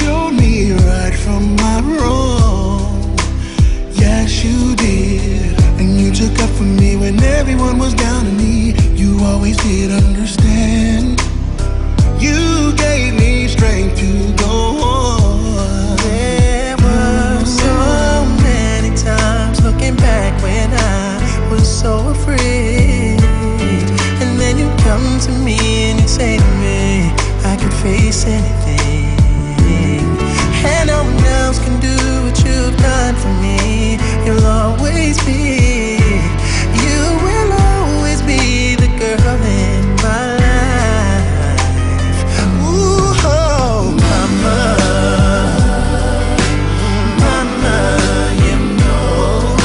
showed me right from my wrong. Yes, you did. And you took up for me when everyone was down on me. You always did understand. You gave me strength to go on. There were so many times looking back when I was so afraid. And then you come to me and you say to me, I can face anything. And no one else can do what you've done for me. You'll always be, you will always be the girl in my life. Ooh, oh, mama, mama, you know I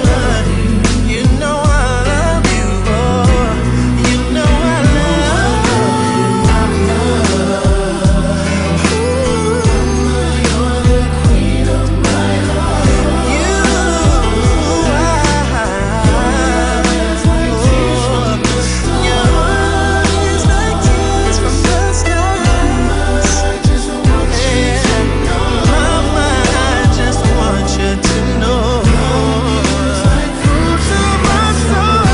love you. You know I love you, oh, you know I love you. Ooh, you're the queen of my heart. You, your heart is like tears from the stars. And mama, I just want you to know, to my soul,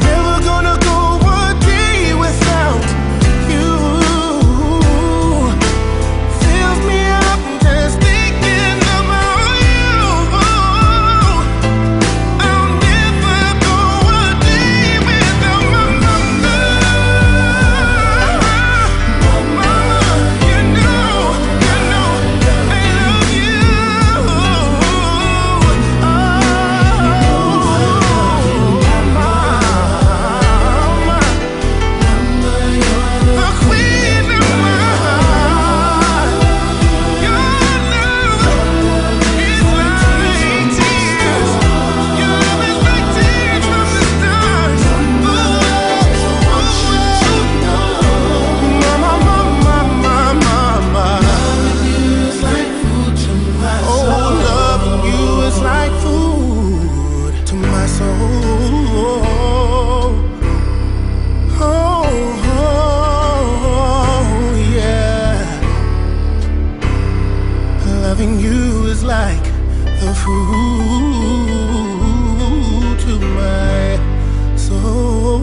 never gonna go a day without you. Fills me up just thinking about you. I'll never go a day without my mama. Mama, you know, I love you. The queen of my heart. Your love is like tears. Your love is like tears from the stars. Mama, mama, mama. Oh, loving you is like food to my soul. Oh, yeah. Loving you is like the food to my soul.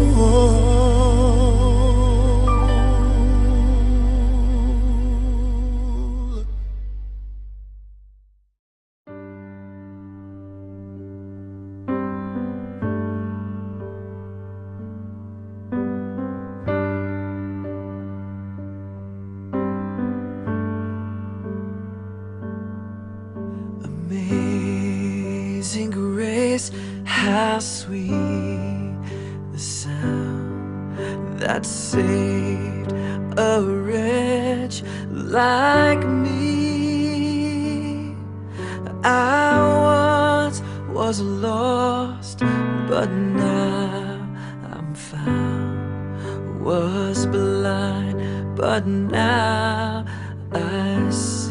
Amazing grace, how sweet the sound that saved a wretch like me. I once was lost, but now I'm found. Was blind, but now I see.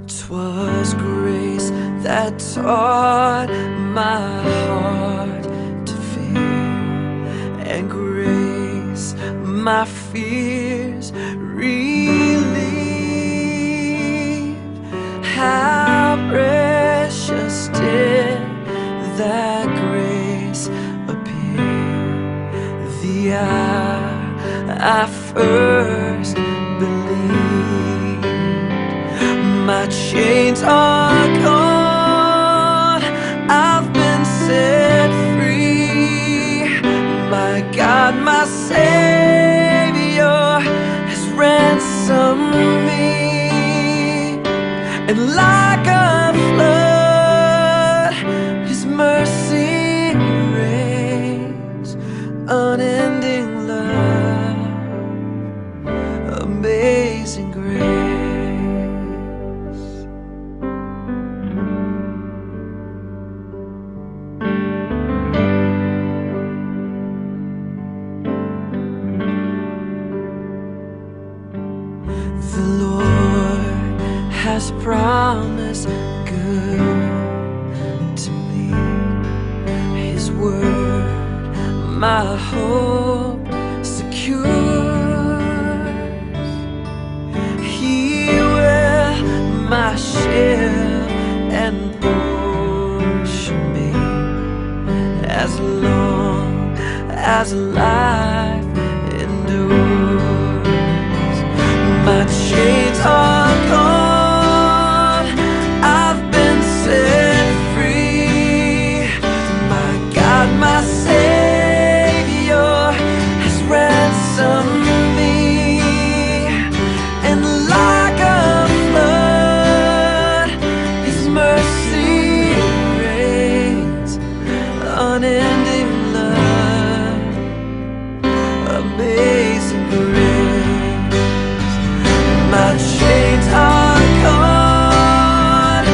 'Twas grace that taught my heart to fear, and grace my fears relieved. How precious did that grace appear the hour I first believed. My chains are gone, I've been set free. My God, my Savior has ransomed me. And like a flood, His mercy reigns. Unending love, amazing grace. The Lord has promised good to me. His word, my hope secure. as life endures. My chains are gone, I've been set free. My God, my Savior has ransomed me. And like a flood, His mercy reigns. Unending love, amazing grace. My chains are gone,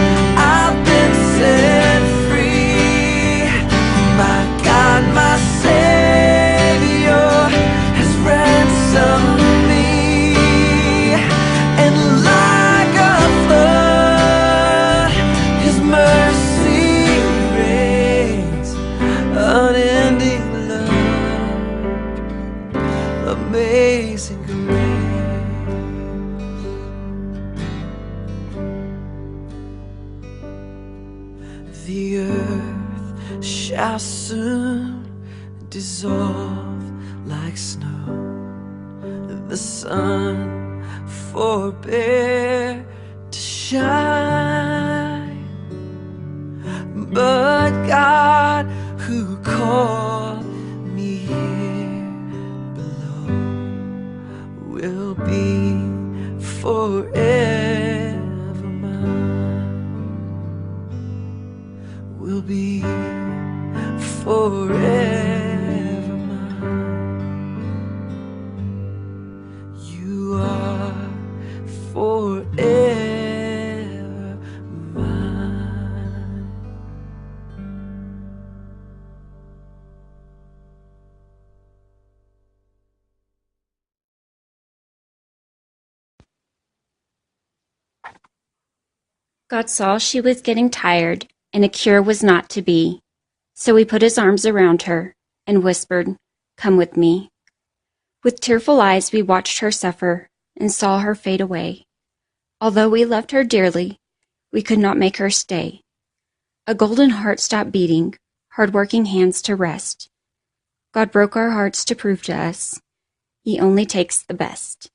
I've been set free. My God, my Savior has ransomed me. And like a flood, His mercy reigns. Unending love, amazing grace. The earth shall soon dissolve like snow. The sun forbear to shine. But God, who called me here below, will be forever mine. Will be forever mine. You are forever mine. God saw she was getting tired, and a cure was not to be. So He put His arms around her and whispered, "Come with me." With tearful eyes we watched her suffer and saw her fade away. Although we loved her dearly, we could not make her stay. A golden heart stopped beating, hard-working hands to rest. God broke our hearts to prove to us, He only takes the best.